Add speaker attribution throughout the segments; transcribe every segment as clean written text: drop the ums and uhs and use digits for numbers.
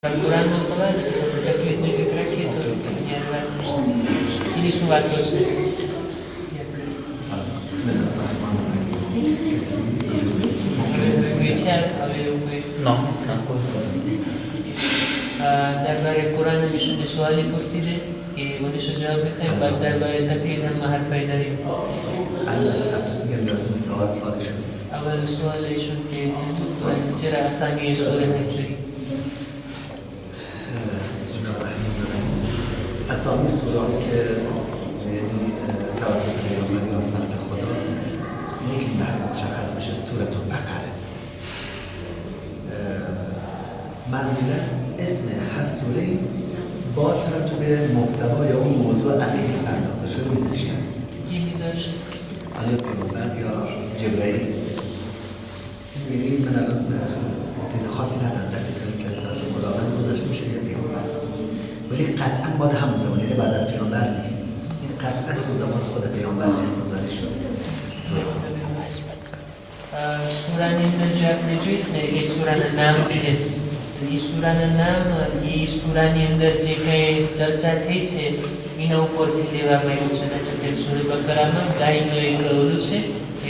Speaker 1: Durante o salário, se aplica que aqui ini suatu درباره قرآن ایشون سوالی پرسیده که اونشو جواب بخوایم بعد درباره تقلید هم حرفایی داریم. اول سوال ایشون که چرا اسامی سوره اینجوری؟
Speaker 2: اسامی سوره که یعنی توسط پیامبری از طرف خدا یک مشخص میشه سوره البقره. منظور اسم هر سوره با توجه به محتوا یا اون موضوع اصلی که پرداخته شده میذاشتن.
Speaker 1: کی میذاشت؟
Speaker 2: آیا پیامبر یا جبرئیل. میبینید من الان چیز خاصی ندارم در کتابی که از طرف خداوند گذاشته میشه یا پیامبر، ولی قطعا مال همون زمان، یعنی بعد از پیامبر نیست. این قطعا اون زمان خود پیامبر نیست گذاری شده.
Speaker 1: سورانی અંદર જે આપણે જોઈએ ને એ સૂરાના નામ છે. એ સૂરાના નામ એ સૂરાની અંદર જે કંઈ ચર્ચા થઈ છે એના ઉપરથી લેવામાં આવ્યું છે. એટલે સૂરે બકરામાં ગાયનું એક ઓલું છે,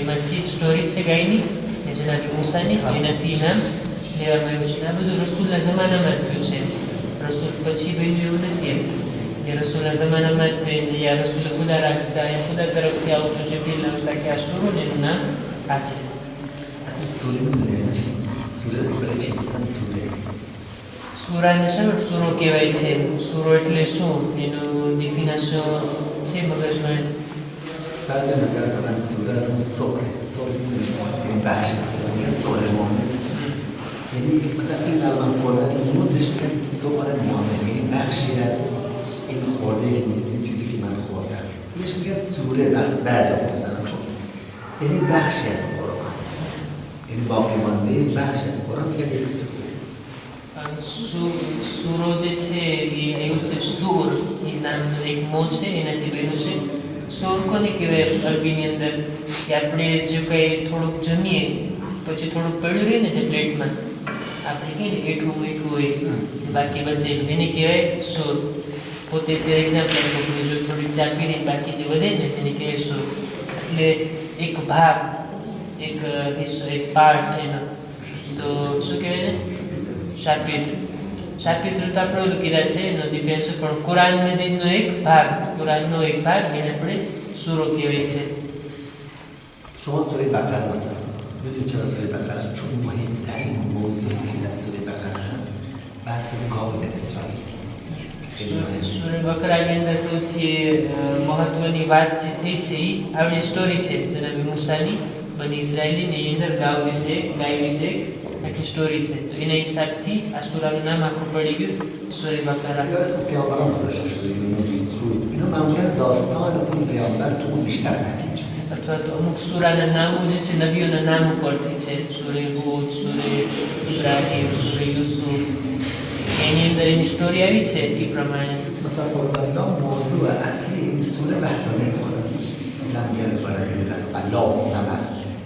Speaker 1: એમાંથી સ્ટોરી છે ગાયની, જેનાથી મૂસાની, એનાથી નામ લેવામાં આવ્યું છે. આ બધું રસૂલના જમાનામાં જ થયું છે. રસૂલ પછી બન્યું એવું નથી. એ રસૂલના જમાનામાં જ યા રસૂલ ખુદા રાખતા યા ખુદા તરફથી આવતું જે ફીલ આવતા કે આ સૂરો ને એનું નામ આ છે. સૂરાને શા માટે સૂરો કહેવાય છે? સૂરો એટલે શું? એનું ડિફિનેશન છે મગજમાં?
Speaker 2: بعضی نظر دادن سوره از اون سوره این بخش مثلا میگه سوره مومن، یعنی مثلا این الان خوردن که نمودش میگن سوره مومن، یعنی بخشی از این خورده که این چیزی که من خوردم بهش میگن سوره. بعضی گفتن یعنی بخشی از قرآن، یعنی باقی مانده بخشی از قرآن میگن یک سوره.
Speaker 1: સૂરો જે છે એ એવું છે સૂર એ નામનો એક મો છે, એનાથી બન્યું છે. સૂર કોને કહેવાય અરબીની અંદર? કે આપણે જો કંઈ થોડુંક જમીએ પછી થોડુંક પડ્યું રહે ને જે પ્લેટમાં, આપણે કહીએ ને એઠું મીઠું હોય જે બાકી બચે એને કહેવાય સૂર. પોતે તે એક્ઝામ્પલ આપ્યું, જો થોડીક ચા પીને બાકી જે વધે ને એને કહેવાય સૂર. એટલે એક ભાગ, એક હિસ્સો, એક પાર્ટ એનો. તો શું કહેવાય ને? શાપિત્ર. શાપિત્ર તો આપણે ઓલું કીધા છે એનો ડિફેન્સ, પણ કુરાન મજીદનો એક ભાગ, કુરાનનો એક ભાગ એને આપણે સૂરો કહેવાય છે.
Speaker 2: شما سوره بقره مثلا میدونید چرا سوره بقره است؟ چون مهمترین موضوعی که در سوره بقره هست بحث گاو اسرائیل.
Speaker 1: સૂરે બકરાની અંદર સૌથી મહત્વની વાત જે થઈ છે એ આવડી સ્ટોરી છે જનાબી મૂસાની, બની ઇસરાયેલી, એની અંદર ગાય વિશે આખી સ્ટોરી છે. તો એના હિસાબથી આ સૂરાનું નામ આખું પડી ગયું સૂરે બકરા.
Speaker 2: یا اسم پیامبران گذاشته شده اینا معمولا داستان اون پیامبر تو اون بیشتر تحکیم شده.
Speaker 1: અથવા તો અમુક સૂરાના નામો જે છે નબીઓના નામ ઉપરથી છે. સૂરે હૂદ, સૂરે ઇબ્રાહીમ, સૂરે યુસુફ, એની અંદર એની સ્ટોરી આવી છે એ પ્રમાણે.
Speaker 2: مثلا قربانیان موضوع اصلی این سوره وحدانیت خداست. لم یلد ولم یولد الله الصمد،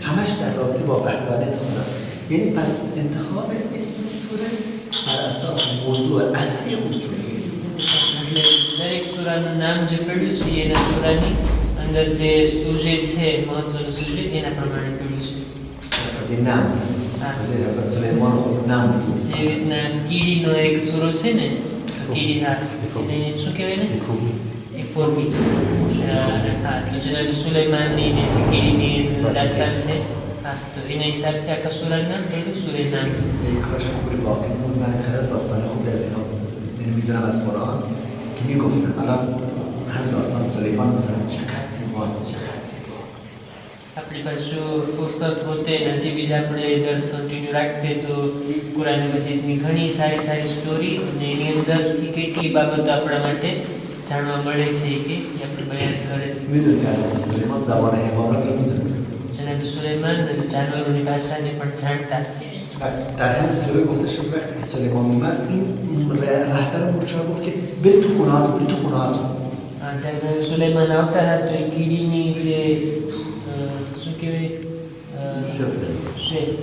Speaker 2: همش در رابطه با وحدانیت خداست. یعنی پس انتخاب اسم سوره بر اساس موضوع اصلی اون سوره.
Speaker 1: દરેક સૂરાનું નામ જે પડ્યું છે એના સૂરાની અંદર જે સૂજે છે, મહત્વનું સૂજે એના પ્રમાણે પડ્યું છે.
Speaker 2: از این نام از این حضرت سلیمان خود نام بود.
Speaker 1: જે રીતના કીડીનો એક સૂરો છે ને, કીડી, હા, એને શું કહેવાય ને? એક ફોર્મી. હા, તો જનાબ સુલેમાનની ને જે કીડીની દાસ્તાન છે, હા, તો એના હિસાબથી આખા સૂરાનું નામ પડ્યું સૂરે નામ.
Speaker 2: یک کاش خوبی باقی بود. من خیلی داستان خوبی از اینا میدونم از قرآن که میگفتم الان هر داستان سلیمان مثلا چقدر زیباست، چقدر زیباست.
Speaker 1: આપણી પાસે ફુરસત હોતે હજી બીજા આપણે દર્સ કન્ટિન્યુ રાખતે તો કુરાન મજીદની ઘણી સારી સારી સ્ટોરી અને એની અંદરથી કેટલી બાબતો આપણા માટે જાણવા મળે છે કે આપણે બયાન કરે.
Speaker 2: میدونی که حضرت سلیمان زبان حیوانات رو میدونست.
Speaker 1: જનાબ સુલેમાન જાનવરોની ભાષાને પણ જાણતા છે.
Speaker 2: در همین سوره گفته شد وقتی که سلیمان اومد این رهبر مورچه‌ها گفت که برید تو خونه‌هاتون، برید تو خونه‌هاتون.
Speaker 1: જ્યારે સુલેમાન આવતા હતા તો એ કીડીની જે શું કહેવાય શેફ,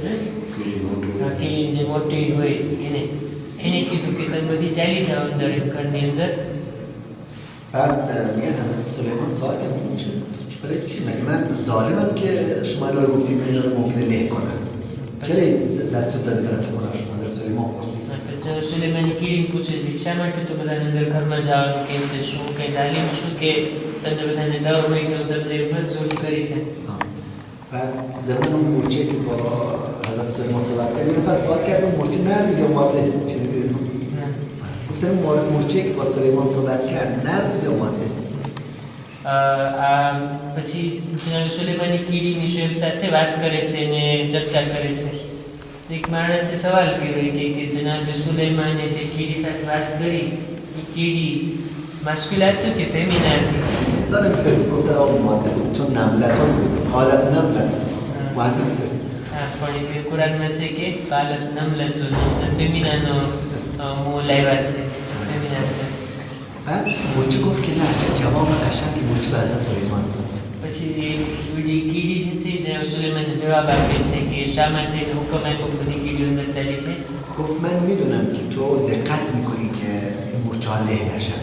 Speaker 1: કીડી જે મોટી હોય એને એણે કીધું કે તમે બધી ચાલી જાઓ અંદર એક ઘરની અંદર.
Speaker 2: بعد میگن حضرت سلیمان سوال کردن برای چی مگه من ظالمم که شما اینا رو گفتید اینا رو ممکنه له کنن چرا این دستور داده برای تو کنن شما حضرت سلیمان پرسید
Speaker 1: જ્યારે સુલેમાની કીડીને પૂછે છે શા માટે તું બધાને અંદર ઘરમાં જવાનું કહે છે શું કંઈ ઝાલિમ છું કે તમને બધાને ડર હોય કે હું તમને બદઝોરી કરી છે.
Speaker 2: بعد زمان اون مورچه که با حضرت سلیمان صحبت کرد یه نفر سوال کرد اون مورچه نر بوده اومده شنیدید گفتم مورچه که با سلیمان صحبت کرد نر بوده اومده
Speaker 1: પછી જનાબ સુલેમાની કીડીની શેફ સાથે વાત કરે છે ને ચર્ચા કરે છે. એક માણસે સવાલ કર્યો કે જનાબ સુલેમાને જે કીડી સાથે વાત કરી એ કીડી માસ્ક્યુલ હતું કે ફેમિના હતી.
Speaker 2: انسان میتونه گفتن آقا ماده بود چون نملتان بود حالت نملت مهندس
Speaker 1: પણ એ કુરાનમાં છે કે કાલત નમલતું ફેમિનાનો મો લાવ્યા છે ફેમિના છે.
Speaker 2: بعد مورچه گفت که نه چه جواب قشنگی مورچه به حضرت سلیمان داد
Speaker 1: પછી કીડી જે છે જે સુલેમાનને જવાબ આપે છે કે શા માટે હુકમ આપ્યો બધી કીડીઓ અંદર ચાલી છે.
Speaker 2: گفت من میدونم که تو دقت میکنی که این مورچه ها له نشن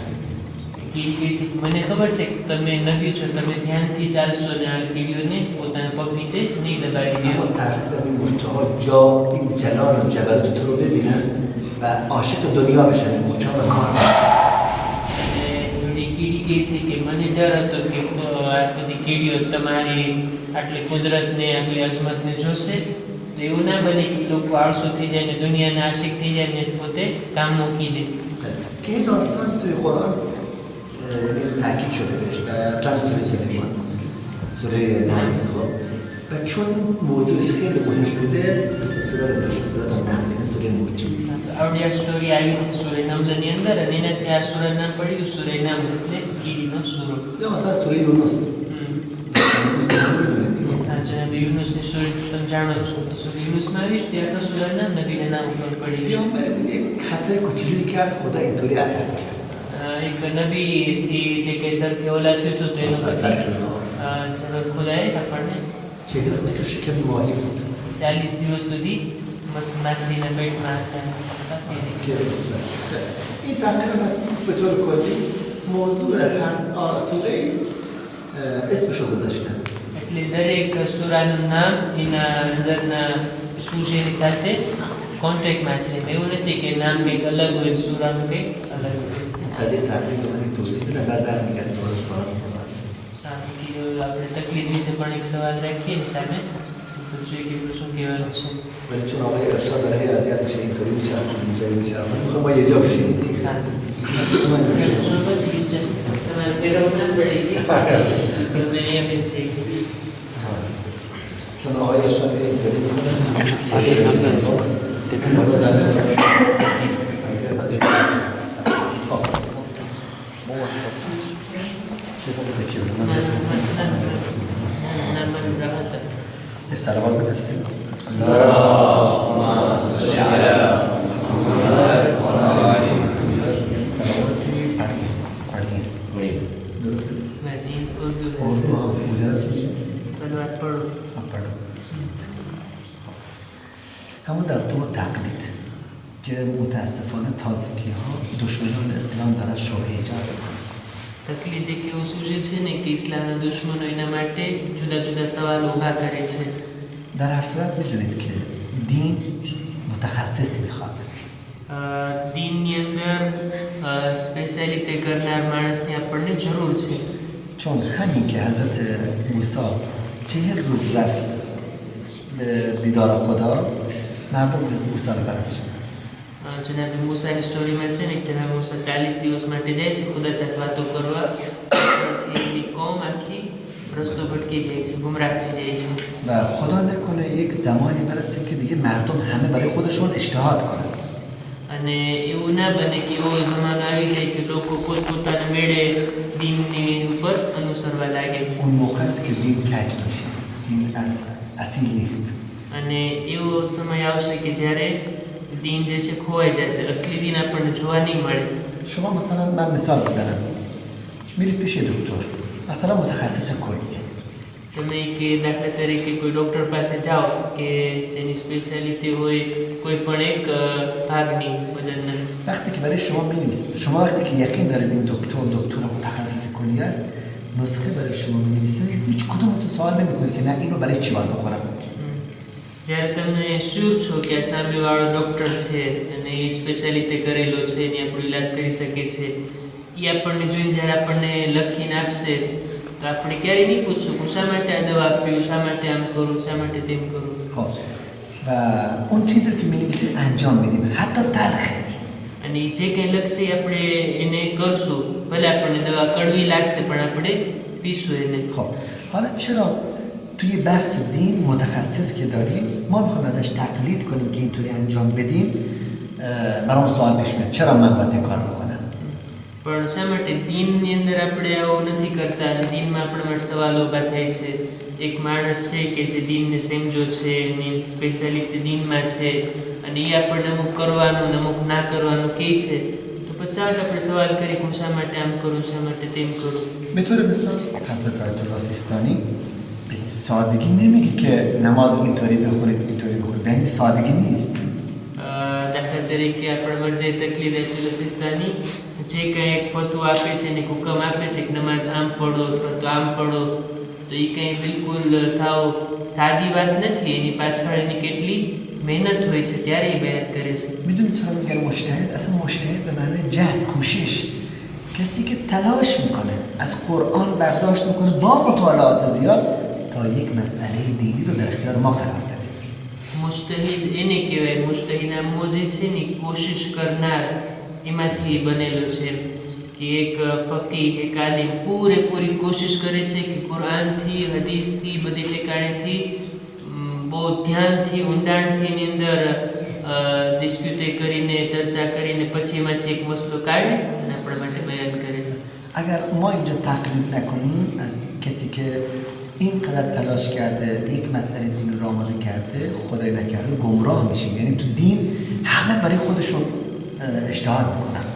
Speaker 1: કીડી કહે છે મને ખબર છે કે તમે નબી છો તમે ધ્યાનથી ચાલશો ને આ કીડીઓને પોતાના પગ નીચે નહીં દબાવી દો.
Speaker 2: اما ترسیدم این مورچه ها جا این جلال و جبروت تو رو ببینن و عاشق دنیا بشن این مورچه ها به کار
Speaker 1: અને એવડી કીડી કહે છે કે મને ડર હતો કે આ બધી કીડીઓ તમારી આટલી કુદરતને આટલી અજમતને જોશે એટલે એવું ના બને કે લોકો આળસુ થઈ જાય ને દુનિયાના આશિક થઈ જાય ને પોતે કામ મૂકી દે.
Speaker 2: که این داستان توی قرآن تاکید شده بهش و تو هم سوره سلیمان سوره نحل خب و چون این موضوعش خیلی مهم بوده اسم سوره رو گذاشته سوره نحل یعنی سوره مورچه.
Speaker 1: આવડી આ સ્ટોરી આવી છે સૂર્ય નમલની અંદર અને એનાથી આ સૂર્ય નામ પડ્યું સૂર્ય નામ એટલે કીડીનો સૂરો.
Speaker 2: یا مثلا سوره یونس
Speaker 1: જનાબ યુનુસની સૂર્ય તમે જાણો છો સૂર્ય યુનુસમાં આવીશ ત્યાં તો સૂર્ય નામ નબીના નામ ઉપર પડી છે.
Speaker 2: پیامبر بود یک خطای کوچولویی کرد خدا اینطوری ادب کرد
Speaker 1: એક નબીથી જે કંઈ તરફી ઓલા થયું હતું તો એનો પછી ચલો ખુદાએ આપણને
Speaker 2: 40 روز تو شکم ماهی بود
Speaker 1: 40 દિવસ સુધી માછલીના પેટમાં હતા.
Speaker 2: این تقریبا از به طور کلی موضوع هر سوره اسمشو گذاشتن
Speaker 1: એટલે દરેક સૂરાનું નામ એના અંદરના શું છે એની સાથે કોન્ટેક્ટમાં છે. એવું નથી કે નામ કંઈક અલગ હોય સૂરાનું કંઈક અલગ હોય.
Speaker 2: قضیه تقریبا من یک توضیح بدم بعد برمیگردیم دوباره سوالات می‌کنم
Speaker 1: આપણે તકલીફ વિશે પણ એક સવાલ રાખીએ ને સામે તો જોઈએ કે શું કહેવાનું છે.
Speaker 2: ولی چون آقای ارشاد داره هی اذیت میشه اینطوری میچرخه اینجوری میچرخه میخوام ما یه جا بشینیم
Speaker 1: બસ તમારે ફેરવવું ના પડે કે તમને અહીંયા મિસ થઈ છે.
Speaker 2: چون آقای ارشاد اینطوری السلام عليكم اللهم صل على محمد وعلى همون در تو تقلید که متاسفانه تازگی ها دشمنان اسلام دارن شبهه ایجاد میکنن.
Speaker 1: તકલીફ દેખી એવું સૂચે છે ને કે ઇસ્લામના દુશ્મનો એના માટે જુદા જુદા સવાલ ઊભા કરે છે.
Speaker 2: در هر صورت میدونید که دین متخصص میخواد.
Speaker 1: دینની અંદર સ્પેશિયાલિટી કરનાર માણસની આપણને જરૂર છે.
Speaker 2: چون همین که حضرت موسی 40 روز رفت به دیدار خدا مردم موسی رو پرست شدن.
Speaker 1: જનાબ મૂસાની સ્ટોરીમાં છે ને જનાબ મૂસા 40 દિવસ માટે જાય છે ખુદા સાથે વાતો કરવા એની કોમ આખી રસ્તો ભટકી જાય છે ગુમરાહ થઈ જાય છે.
Speaker 2: و خدا نکنه یک زمانی برسه که دیگه مردم همه برای خودشون اجتهاد کنن.
Speaker 1: અને એવું ના બને કે એવો જમાનો આવી જાય કે લોકો પોતપોતાના મેળે દીનની ઉપર અનુસરવા લાગે.
Speaker 2: اون موقع است که دین کج میشه. دین اصیل نیست.
Speaker 1: અને એવો સમય આવશે કે જ્યારે دین જે છે ખોવાઈ જશે અસલી دین આપણને જોવા નહીં મળે.
Speaker 2: شما مثلا من مثال بزنم میرید پیش دکتر مثلا متخصص کلیه
Speaker 1: તમે કે દાખલા તરીકે કોઈ ડૉક્ટર પાસે જાઓ કે જેની સ્પેશિયાલિટી હોય કોઈ પણ એક ભાગની બદનના
Speaker 2: وقتی که برای شما می‌نویسه شما وقتی که یقین دارید این دکتر متخصص کلی است نسخه برای شما می‌نویسه هیچ کدومتون سوال نمی‌کنید که نه اینو برای چی باید بخورم
Speaker 1: જ્યારે તમે શ્યોર છો કે આ સામેવાળો ડૉક્ટર છે અને એ સ્પેશિયાલિટી કરેલો છે એની આપણું ઈલાજ કરી શકે છે એ આપણને જોઈને જ્યારે આપણને લખીને આપશે તો આપણે ક્યારેય નહીં પૂછશું હું શા માટે આ દવા આપ્યું શા માટે આમ કરું શા માટે તેમ કરું
Speaker 2: خب و اون چیزی که می‌نویسید انجام میدیم حتی تلخه
Speaker 1: અને જે કંઈ લખશે એ આપણે એને કરશું ભલે આપણને દવા કડવી લાગશે પણ આપણે પીશું એને
Speaker 2: خب حالا چرا توی بحث دین متخصص که داریم ما میخوایم ازش تقلید کنیم که اینطوری انجام بدیم برام سوال پیش میاد چرا من باید این کار بکنم
Speaker 1: પણ શા માટે દીનની અંદર આપણે આવું નથી કરતા અને દીનમાં આપણા માટે સવાલ ઊભા થાય છે એક માણસ છે કે જે દીનને સમજો છે એની સ્પેશિયાલિટી દીનમાં છે અને એ આપણને અમુક કરવાનું ને અમુક ના કરવાનું કહે છે તો પછી આપણે સવાલ કરીએ હું શા માટે આમ કરું શા માટે તેમ કરું
Speaker 2: به طور مثال حضرت آیت الله سیستانی به این سادگی نمیگه که نماز اینطوری بخونید اینطوری بخونید به این سادگی نیست
Speaker 1: દાખલા તરીકે આપણે મરજે તકલીફ એટલે સિસ્તાની જે કંઈ એક ફતવો આપે છે ને હુકમ આપે છે કે નમાઝ આમ પઢો અથવા તો આમ પઢો તો એ કંઈ બિલકુલ સાવ સાદી વાત નથી એની પાછળ એની કેટલી મહેનત હોય છે ત્યારે એ બયાન કરે છે
Speaker 2: میدونید چرا میگن مجتهد اصلا مجتهد به معنی جهد کوشش کسی که تلاش میکنه از قرآن برداشت میکنه با مطالعات زیاد تا یک مسئله دینی رو در اختیار ما قرار بده
Speaker 1: મુજ્તહિદ એને કહેવાય મુજ્તહિદ આ મોજે છે ને કોશિશ કરનાર એમાંથી બનેલો છે કે એક ફકીહ એક આલિમ પૂરેપૂરી કોશિશ કરે છે કે કુરાનથી હદીસથી બધી ઠેકાણેથી બહુ ધ્યાનથી ઊંડાણથી એની અંદર ડિસ્ક્યુટે કરીને ચર્ચા કરીને પછી એમાંથી એક મસલો કાઢે અને આપણા માટે બયાન કરે
Speaker 2: اگر ما اینجا تقلید نکنیم از کسی که اینقدر تلاش کرده یک مسئله دین رو آماده کرده خدای نکرده گمراه میشیم یعنی تو دین همه برای خودشون اجتهاد میکنن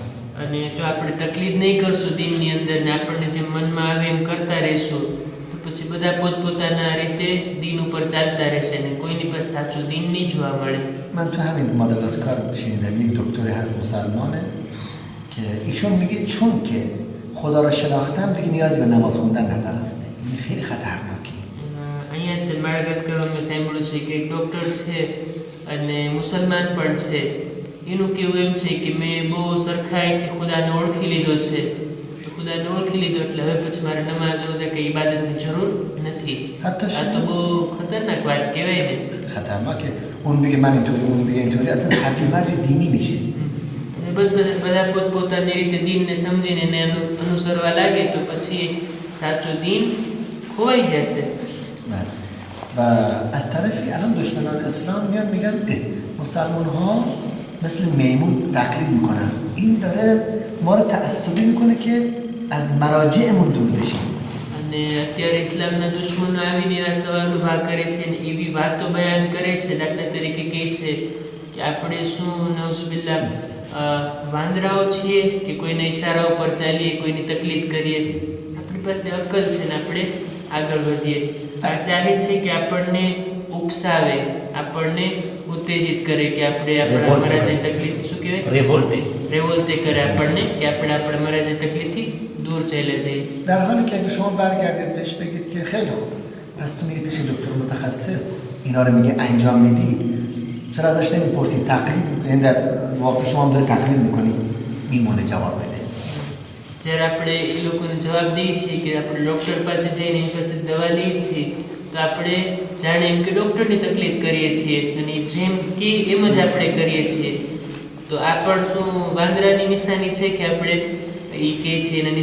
Speaker 1: અને જો આપણે તકલીફ નહીં કરશું દીનની અંદર ને આપણને જે મનમાં આવે એમ કરતા રહીશું તો પછી બધા પોતપોતાના રીતે દીન ઉપર ચાલતા રહેશે ને કોઈની પાસે સાચું દીન નહીં જોવા મળે
Speaker 2: من تو همین ماداگاسکار شنیدم یک دکتری هست مسلمانه که ایشون میگه چون که خدا را شناختم دیگه نیازی به نماز خوندن ندارم این خیلی خطرناکی
Speaker 1: અહીંયા જ માડાગાસ્કરમાં મેં સાંભળ્યું છે કે એક ડૉક્ટર છે અને મુસલમાન પણ છે એનું કેવું એમ છે કે મેં બહુ સરખાઈથી ખુદાને ઓળખી લીધો છે તો ખુદાને ઓળખી લીધો એટલે હવે પછી મારે નમાઝ રોઝા કે ઇબાદતની જરૂર નથી આ તો બહુ ખતરનાક વાત કહેવાય ને
Speaker 2: خطرناکه اون بگه من اینطوری اون بگه اینطوری اصلا هر کی مرز دینی میشه
Speaker 1: બધા પોતપોતાની રીતે દીનને સમજીને એને અનુસરવા લાગે તો પછી સાચું દીન ખોવાઈ જશે
Speaker 2: و از طرفی الان دشمنان اسلام میان میگن مسلمان ها مثل میمون تقلید میکنن این داره ما رو تعصبی میکنه که از مراجعمون دور بشیم
Speaker 1: અને અત્યારે ઇસ્લામના દુશ્મનો આવીને એવા સવાલ ઊભા કરે છે અને એવી વાતો બયાન કરે છે દાખલા તરીકે કહે છે કે આપણે શું નવઝુબિલ્લા વાંદરાઓ છીએ કે કોઈના ઈશારા ઉપર ચાલીએ કોઈની તકલીફ કરીએ આપણી પાસે અક્કલ છે ને આપણે આગળ વધીએ આ ચાહે છે કે આપણને ઉકસાવે આપણને ઉત્તેજિત કરે કે આપણે આપણા મહારાજે તકલીફ શું કહેવાય રેવોલ્તે કરે આપણને કે આપણે આપણા મહારાજે તકલીફથી دور چله جایی
Speaker 2: در حالی که اگه شما برگردید بهش بگید که خیلی خوب پس تو میری پیش دکتر متخصص اینا رو میگه انجام میدی چرا ازش نمیپرسید تقلید میکنید در واقع شما هم داره تقلید میکنید میمونه جواب بده
Speaker 1: જ્યારે આપણે એ લોકોને જવાબ દઈએ છીએ કે આપણે ડૉક્ટર પાસે જઈને એની પાસે દવા લઈએ છીએ તો આપણે જાણે એમ કે ડૉક્ટરની તકલીફ કરીએ છીએ અને જેમ કે એમ જ આપણે કરીએ છીએ તો આ પણ શું વાંદરાની નિશાની છે કે આપણે ای که چه این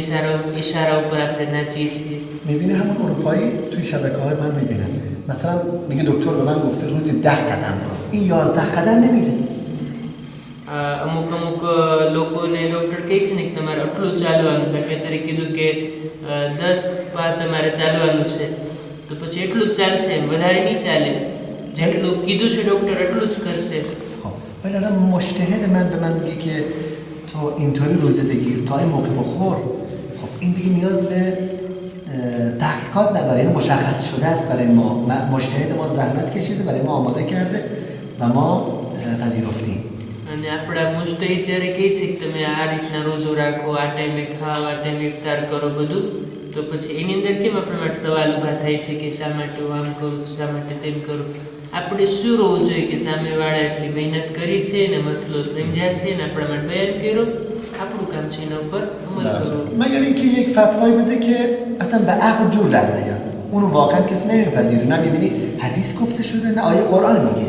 Speaker 1: اشاره و پر اپر نتیجه
Speaker 2: میبینه همون اروپایی توی شبکه‌های من میبینن مثلا میگه دکتر به من گفته روزی 10 قدم برو این 11 قدم نمیره
Speaker 1: અમુક લોકોને ડૉક્ટર કહે છે ને કે તમારે આટલું ચાલવાનું દાખલા તરીકે કીધું કે 10 પાર તમારે ચાલવાનું છે તો પછી એટલું જ ચાલશે વધારે નહીં ચાલે જેટલું કીધું છે ડૉક્ટર એટલું જ કરશે
Speaker 2: ولی الان مجتهد من به من میگه که تو اینطوری روزه بگیر تا این موقع بخور خب این دیگه نیاز به تحقیقات نداره، یعنی مشخص شده است برای ما، مجتهد ما زحمت کشیده، برای ما آماده کرده و ما پذیرفتیم.
Speaker 1: અને આપણા મુસ્તહિદ જ્યારે કહે છે કે તમે આ રીતના રોજો રાખો, આ ટાઈમે ખાઓ, આ ટાઈમે ઇફતાર કરો બધું, તો પછી એની અંદર કેમ આપણા માટે સવાલ ઊભા થાય છે કે શા માટે હું આમ કરું, શા માટે તેમ કરું? આપણે શું હોવું જોઈએ કે સામેવાળા એટલી મહેનત કરી છે ને મસલો સમજ્યા છે ને આપણા માટે બયાન કર્યો, આપણું કામ છે એના ઉપર અમલ કરવો.
Speaker 2: مگر اینکه یک فتوایی بده که اصلا به عقل جور در نیاد، اونو واقعا کسی نمیپذیره، نه میبینی حدیث گفته شده نه آیه قرآن میگه.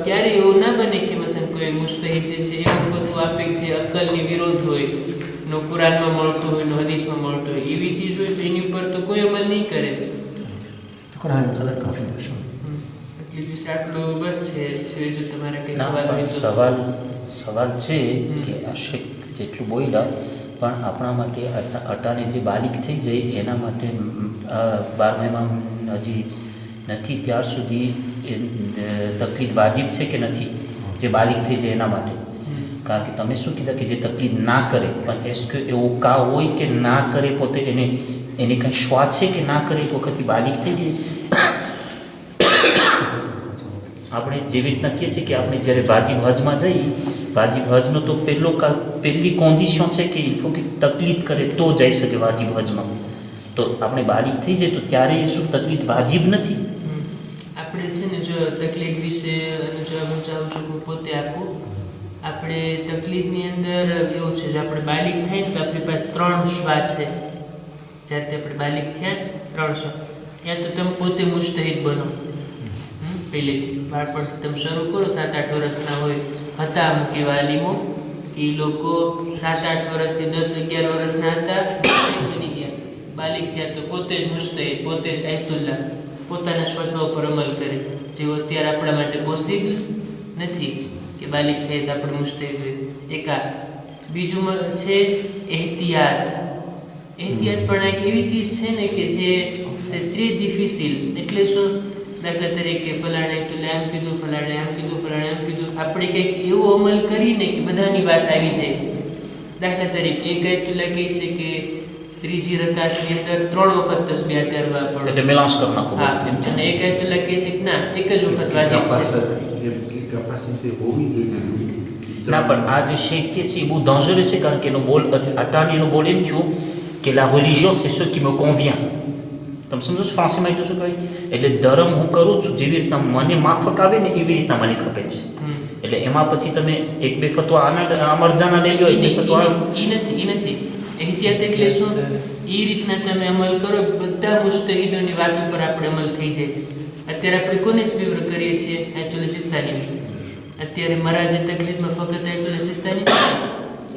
Speaker 1: ક્યારે એવું ના બને કે મસલન કોઈ મુસ્તહિદ જે છે એવું ફતવો આપે કે જે અક્કલની વિરોધ હોય, નો કુરાનમાં મળતો હોય, નો હદીસમાં મળતો હોય, એવી ચીજ હોય તો એની ઉપર તો કોઈ અમલ નહીં કરે.
Speaker 2: فکر همین قدر کافی باشه.
Speaker 1: એટલી દિવસે આટલું બસ છે. સિવાય જો તમારા કઈ
Speaker 3: ના,
Speaker 1: સવાલ હોય
Speaker 3: પણ
Speaker 1: તો
Speaker 3: સવાલ છે કે આ શેખ જેટલું બોલ્યા પણ આપણા માટે અટાણે જે બાલિક થઈ જાય એના માટે 12મા હજી નથી ત્યાર સુધી તકલીફ વાજિબ છે કે નથી, જે બાલિક થઈ જાય એના માટે? કારણ કે તમે શું કીધા કે જે તકલીફ ના કરે, પણ એસકે એવું કા હોય કે ના કરે પોતે એને કંઈ શ્વાસ છે કે ના કરે એક વખતથી બાલિક થઈ જાય? આપણે જેવી રીતના કહીએ છીએ કે આપણે જ્યારે વાજિબ હજમાં જઈએ, વાજિબ હજનો તો પહેલી કોન્ડિશન છે કે તકલીફ કરે તો જઈ શકે વાજિબ હજમાં. તો આપણે બાલિક થઈ જાય તો ત્યારે શું તકલીફ વાજિબ નથી?
Speaker 1: આપણે છે ને જો તકલીફ વિશે અને જવાબ હું ચાહું છું કે પોતે આપું. આપણે તકલીફની અંદર એવું છે, જો આપણે બાલિક થાય ને તો આપણી પાસે 3 શ્વાસ છે. જ્યારે આપણે બાલિક થયા 3 શ્વાસ, ત્યાં તો તમે પોતે મુસ્તહિદ બનો. પહેલેથી બાળપણથી તમે શરૂ કરો, 7-8 વર્ષના હોય હતા અમુક એવા આલિમો કે એ લોકો 7-8 વર્ષથી 10-11 વર્ષના હતા, બની ગયા, બાલિક થયા તો પોતે જ મુસ્તહિદ, પોતે જ આયતુલ્લાહ, પોતાના ફતવા પર અમલ કરે, જેવો અત્યારે આપણા માટે પોસિબલ નથી કે બાલિક થાય તો આપણે મુસ્તહિદ હોય. એક આ. બીજું છે એહતિયાત. એહતિયાત પણ એક એવી ચીજ છે ને કે જે છે ત્રી ડિફિસિલ. એટલે શું? દાખલા તરીકે ફલાણે આમ કીધું, ફલાણે આમ કીધું, ફલાણે આમ કીધું, આપણે કંઈક એવો અમલ કરીને કે બધાની વાત આવી જાય. દાખલા તરીકે એક આયતુલ્લાહ કહે છે કે ત્રીજી રકાતની અંદર 3 વખત તસ્બીહ કરવા પડે,
Speaker 3: એટલે મેલાન્સ કરી નાખો.
Speaker 1: હા, અને એક આયતુલ્લાહ કહે છે કે ના, એક જ વખત વાજિબ છે.
Speaker 3: ના, પણ આ જે શેખ કે છે એ બહુ ડેન્જરસ છે, કારણ કે એનો બોલ અટાણી એનો બોલ એમ થયું કે la religion c'est ce qui me convient. તમે સમજો છો ફ્રાન્સીમાં એટલું શું કહે? એટલે ધર્મ હું કરું છું જેવી રીતના મને માફક આવે ને એવી રીતના મને ખપે છે. એટલે એમાં પછી તમે 1-2 ફતવા આના અમરજાના લઈ લો, 1-2 ફતવા
Speaker 1: ઈ નથી. એહતિયાત એટલે શું? એ રીતના તમે અમલ કરો બધા મુસ્તહિદોની વાત ઉપર આપણે અમલ થઈ જાય. અત્યારે આપણે કોને ફેવર કરીએ છીએ? આયતુલ્લાહ સિસ્તાની. અત્યારે મારા જે તકલીફમાં ફક્ત આયતુલ્લાહ સિસ્તાની,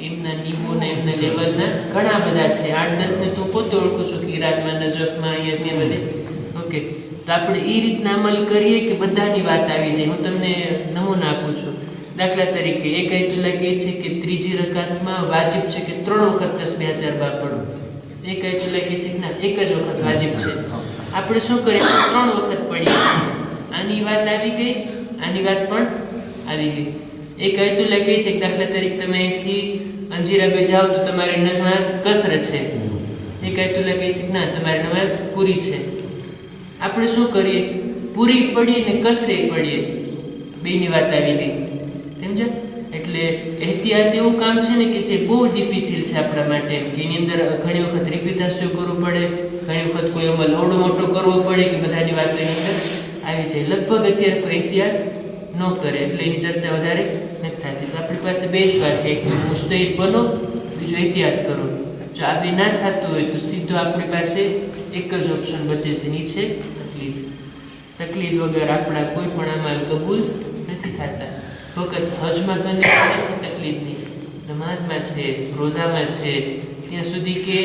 Speaker 1: એમના નિમોના એમના લેવલના ઘણા બધા છે, 8-10 ને તો પોતે ઓળખું છું કે ઈરાનમાં, નજફમાં, અહીંયા ત્યાં બધે. ઓકે, તો આપણે એ રીતના અમલ કરીએ કે બધાની વાત આવી જાય. હું તમને નમૂના આપું છું. દાખલા તરીકે એક આયતુલ્લાહ કહે છે કે ત્રીજી રકાતમાં વાજિબ છે કે 3 વખત તસ્બીહ કરવા પડો. એક આયતુલ્લાહ કહે છે કે ના, એક જ વખત વાજિબ છે. આપણે શું કરીએ? 3 વખત પડીએ. આની વાત આવી ગઈ, આની વાત પણ આવી ગઈ. એક આયતુલ્લાહ કહે છે કે દાખલા તરીકે તમે અહીંથી અંજીરા બે જાઓ તો તમારી નમાઝ કસર છે. એક આયતુલ્લાહ કહે છે કે ના, તમારી નમાઝ પૂરી છે. આપણે શું કરીએ? પૂરી પડીએ ને કસરે પડીએ, બેની વાત આવી ગઈ. સમજ્યા? એટલે એહતિયાત એવું કામ છે ને કે જે બહુ ડિફિસિલ છે આપણા માટે, કે એની અંદર ઘણી વખત રિપીટેશન કરવું પડે, ઘણી વખત કોઈ અમલ અવડો મોટો કરવો પડે કે બધાની વાત એની અંદર આવી જાય. લગભગ અત્યારે કોઈ એહતિયાત ન કરે એટલે એની ચર્ચા વધારે નથી થતી. તો આપણી પાસે 2 શ્વાસ, એક મુસ્તહિદ બનો, બીજું એહતિયાત કરો. જો આ બે ના થતું હોય તો સીધો આપણી પાસે એક જ ઓપ્શન બચે છે, નીચે તકલીફ. તકલીફ વગર આપણા કોઈ પણ અમલ કબૂલ નથી થતા. ફક્ત હજમાં કન્ડિશન નથી તકલીફની, નમાઝમાં છે, રોઝામાં છે, ત્યાં સુધી કે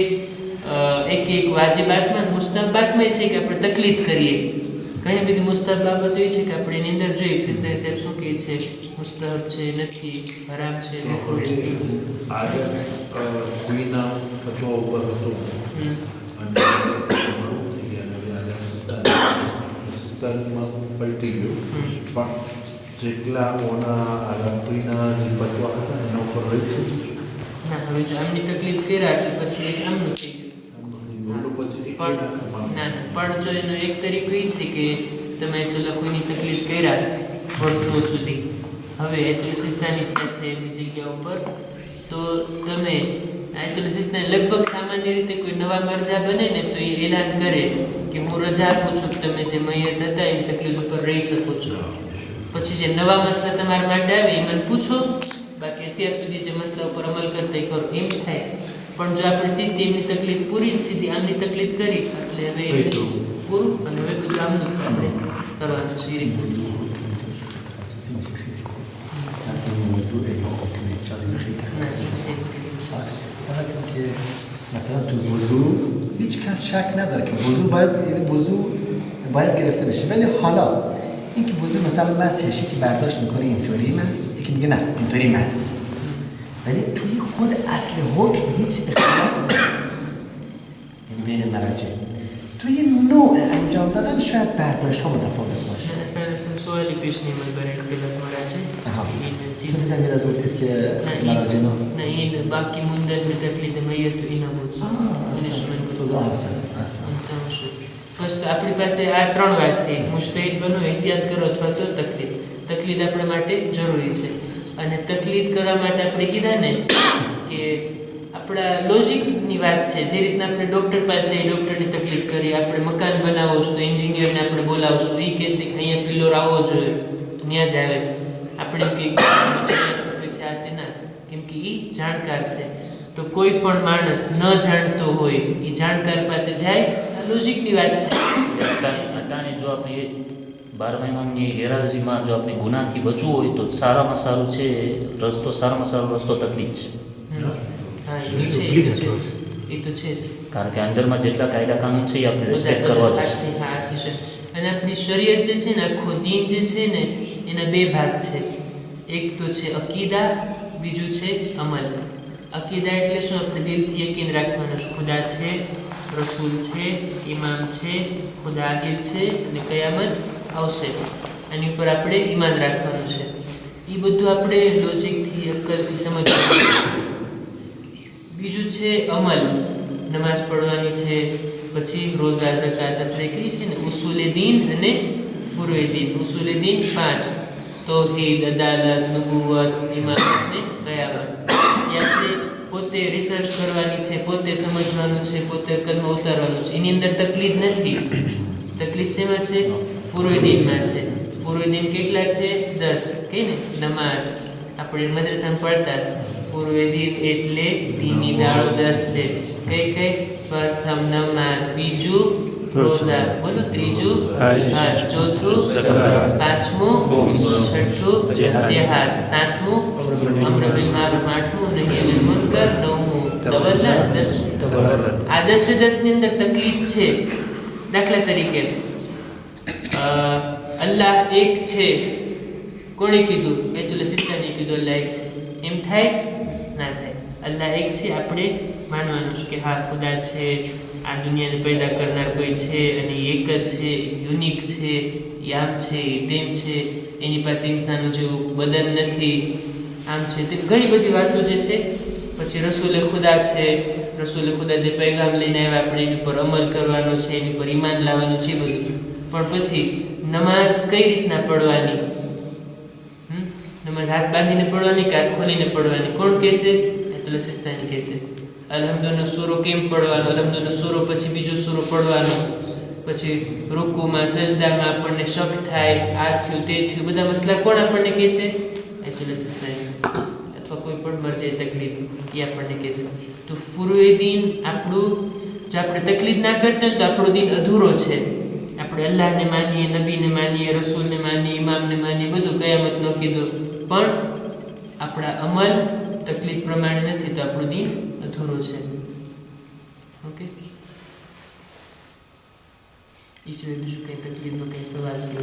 Speaker 1: એક વાજિબાતમાં, મુસ્તહબાતમાં છે કે આપણે તકલીફ કરીએ. ઘણી બધી મુસ્તહબ બાબત એવી છે કે આપણે એની અંદર જોઈએ સિસ્ટર સાહેબ શું કહે છે, મુસ્તહબ છે, નથી, હરામ છે, મકરૂહ છે.
Speaker 4: કોઈના ફતવા ઉપર હતો અને સિસ્તાનીમાં પલટી ગયો, પણ જેટલા ઓના કોઈના જે ફતવા હતા એના ઉપર રહી
Speaker 1: ના, હવે જો આમની તકલીફ કર્યા એટલે પછી એક આમનું થઈ ગયું.
Speaker 4: ઓલું પછી એક
Speaker 1: પણ ના પણ જો એનો એક તરીકો એ છે કે તમે તો કોઈની તકલીફ કર્યા વર્ષો સુધી, હવે એથલેસિસતાની ત્યાં છે એની જગ્યા ઉપર, તો તમે એથલેસિસતા લગભગ સામાન્ય રીતે કોઈ નવા મરજા બને ને તો એ એલાન કરે કે હું રજા આપું છું, તમે જે મૈયત હતા એની તકલીફ ઉપર રહી શકો છો. પછી જે નવા મસલા તમારા માટે આવે એ મને પૂછો, બાકી અત્યાર સુધી જે મસલા ઉપર અમલ કરતા કરો એમ થાય. પણ જો આપણે સીધી એમની તકલીફ પૂરી, સીધી આમની તકલીફ કરી એટલે હવે પૂરું, અને હવે બધું આમનું આપણે કરવાનું છે એ રીતે.
Speaker 2: که مثلا تو وضو هیچ کس شک نداره که وضو باید، یعنی وضو باید گرفته بشه، ولی حالا اینکه وضو مثلا مسحش که برداشت میکنه اینطوری مس، یکی میگه نه اینطوری مس، ولی توی خود اصل حکم هیچ اختلافی نیست، یعنی بین مراجع توی نوع انجام دادن شاید برداشت ها متفاوت باشه.
Speaker 1: اصلا سوالی پیش نمیاد برای اختلاف مراجع. این چیز
Speaker 2: مثلا از گفتید که مراجع
Speaker 1: نه این باقی موندن به تقلید میت تو اینا بود. ફર્સ્ટ આપણી પાસે આ ત્રણ વાત થઈ, મુસ્તહિદ બનો, એહતિયાત કરો અથવા તો તકલીદ. તકલીદ આપણા માટે જરૂરી છે, અને તકલીદ કરવા માટે આપણે કીધા ને કે આપણા લોજિકની વાત છે. જે રીતના આપણે ડૉક્ટર પાસે જઈએ, ડૉક્ટરની તકલીફ કરી, આપણે મકાન બનાવશું તો એન્જિનિયરને આપણે બોલાવશું, એ કહેશે કે અહીંયા પિલ્લોર આવવો જોઈએ, ત્યાં જ આવે. આપણે કંઈક છે આ તે ના, કેમ કે એ જાણકાર છે. તો કોઈ પણ માણસ ન જાણતો હોય એ જાણકાર પાસે જાય, આ લોજિકની વાત છે.
Speaker 3: અટાણે જો આપણે 12મા ઇમામની ગેરહાજરીમાં જો આપણે ગુનાથી બચવું હોય તો સારામાં સારું છે રસ્તો, સારામાં સારો રસ્તો તકલીફ છે.
Speaker 1: હા એ તો છે, એ તો છે જ.
Speaker 3: કારણ કે અંદરમાં જેટલા કાયદા કાનૂન છે એ આપણે રિસ્પેક્ટ કરવા જોઈએ.
Speaker 1: હા છે. અને આપણી શરીયત જે છે ને, આખો દીન જે છે ને, એના બે ભાગ છે. એક તો છે અકીદા, બીજું છે અમલ. અકીદા એટલે શું? આપણે દિલથી યકીન રાખવાનું છે ખુદા છે, રસૂલ છે, ઇમામ છે, ખુદા આદિલ છે અને કયામત આવશે, એની ઉપર આપણે ઈમાન રાખવાનું છે. એ બધું આપણે લોજિકથી, અક્કલથી સમજવાનું. બીજું છે અમલ, નમાઝ પઢવાની છે, પછી રોઝા, ઝકાત આપણે કહી છે ને, ઉસૂલે દીન અને ફુરુએ દીન. ઉસૂલે દીન 5: તૌહીદ, અદાલત, નબુવત, ઇમામ અને કયામત. યાથી પોતે રિસર્ચ કરવાની છે, પોતે સમજવાનું છે, પોતે અકલમાં ઉતારવાનું છે. એની અંદર તકલીફ નથી. તકલીફ શેમાં છે? ફુરુએ દીનમાં છે. ફુરુએ દીન કેટલા છે? 10. કઈ ને નમાઝ આપણે મદ્રસામાં પડતા, ફુરુએ દીન એટલે દીનની દાળો 10 છે. કઈ કઈ? પ્રથમ નમાઝ, બીજું રોઝા, બોલો, ત્રીજું હજ, ચોથું પાંચમું, છઠ્ઠું જેહાદ, સાતમું અમ્ર બિલ મારૂફ, આઠમું નહી અનિલ મુનકર, નવમું તવલ્લા, 10. આ 10 ની અંદર તકલીફ છે. દાખલા તરીકે અલ્લાહ એક છે, કોણે કીધું? બેતુલ સિત્તાને કીધું અલ્લાહ એક છે. એમ થાય? ના થાય. અલ્લાહ એક છે, આપણે માનવાનું છે કે હા ખુદા છે, આ દુનિયાને પેદા કરનાર કોઈ છે, અને એક જ છે, યુનિક છે, એ આમ છે, એ તેમ છે, એની પાસે ઇન્સાનો જેવું બદન નથી, આમ છે તે ઘણી બધી વાતો જે છે. પછી રસૂલે ખુદા છે, રસૂલે ખુદા જે પૈગામ લઈને આવ્યા આપણે એની પર અમલ કરવાનો છે, એની પર ઈમાન લાવવાનું છે બધું. પણ પછી નમાઝ કઈ રીતના પઢવાની? નમાઝ હાથ બાંધીને પઢવાની કે હાથ ખોલીને પઢવાની? કોણ કહેશે? આયતુલ્લાહ સિસ્તાની કહેશે. અલહમદુનો સૂરો કેમ પઢવાનો? અલહમદુનો સૂરો પછી બીજો સૂરો પઢવાનો. પછી રૂકુમાં, સજદામાં આપણને શક થાય, આ થયું તે થયું, બધા મસલા કોણ આપણને કહેશે? આયતુલ્લાહ સિસ્તાની. અથવા કોઈ પણ મરજે તકલીફ એ આપણને કહેશે. તો ફુરુએ દીન આપણું, જો આપણે તકલીફ ના કરતા હોય તો આપણો દીન અધૂરો છે. આપણે અલ્લાહને માનીએ, નબીને માનીએ, રસૂલને માનીએ, ઇમામને માનીએ, બધું કયામતનો કીધું, પણ આપણા અમલ તકલીફ પ્રમાણે નથી તો આપણું દીન અધૂરો છે. ઓકે, એ સિવાય બીજું કંઈ તકલીફનો કંઈ સવાલ કે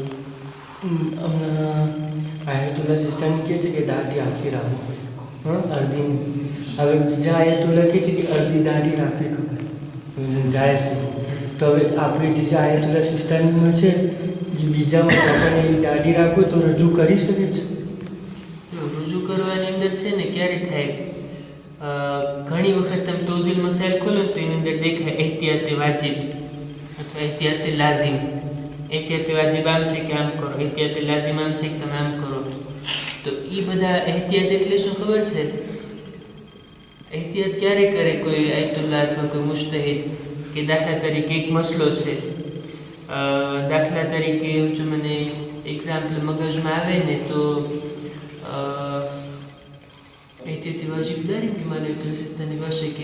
Speaker 5: હમણાં આયતુલ્લાહ સિસ્તાની કહે છે કે દાઢી આખી રાખો, અડધી. હવે બીજા આયતુલ્લાહ કહે છે કે અડધી દાઢી રાખવી ખબર જાય છે. તો હવે આપણે જે આયતુલ્લાહ સિસ્તાનીમાં છે, જે બીજામાં આપણને એ દાઢી રાખવું તો રજૂ કરી શકે છે.
Speaker 1: રજૂ કરવાની અંદર છે ને ક્યારે થાય? ઘણી વખત તમે તોઝીલ મસાઇલ ખોલો તો એની અંદર દેખાય એહતિયાતે વાજિબ અથવા એહતિયાતે લાઝિમ. એહતિયાતે વાજિબ આમ છે કે આમ કરો, એહતિયાતે લાઝિમ આમ છે કે તમે આમ કરો. તો એ બધા એહતિયાત એટલે શું ખબર છે? એહતિયાત ક્યારે કરે કોઈ આયતુલ્લાહ અથવા કોઈ મુજ્તહિદ કે દાખલા તરીકે એક મસલો છે, દાખલા તરીકે જો મને એક્ઝામ્પલ મગજમાં આવે ને તો એહતિયાતી વાજિબદારી કે મારે તો સિસ્ટમની ભાષા કે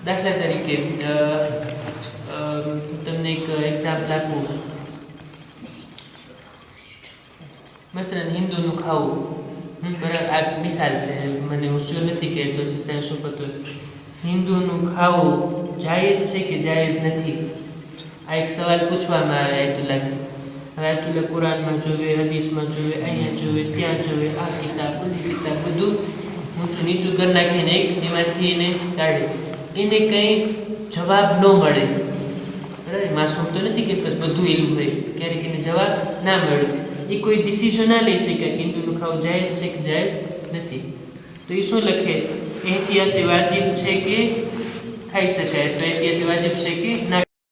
Speaker 1: દાખલા તરીકે તમને એક એક્ઝામ્પલ આપું. મસલન હિન્દુનું ખાવું, બરાબર, આ મિસાલ છે, મને હું શ્યોર નથી કે તો સિસ્ટમ શું પતું. હિન્દુનું ખાવું જાયઝ છે કે જાયઝ નથી? આ એક સવાલ પૂછવામાં આવે આયતુલ્લાહથી. હવે આયતુલ્લાહ કુરાનમાં જોવે, હદીસમાં જોવે, અહીંયા જોવે, ત્યાં જોવે, આ કિતાબ બધી કિતાબ બધું ઊંચું નીચું કરી નાખીને એક એમાંથી એને કાઢે, એને કંઈ જવાબ ન મળે. બરાબર, માસૂમ તો નથી કે બસ બધું ઇલ્મ હોય, ક્યારેક એને જવાબ ના મળે. એ કોઈ ડિસિઝન ના લઈ શકે કે હિન્દુનું ખાવું જાયઝ છે કે જાયઝ નથી. તો એ શું લખે? એહતિયાતે વાજિબ છે કે ખાઈ શકાય, અથવા એહતિયાતે વાજિબ છે કે ના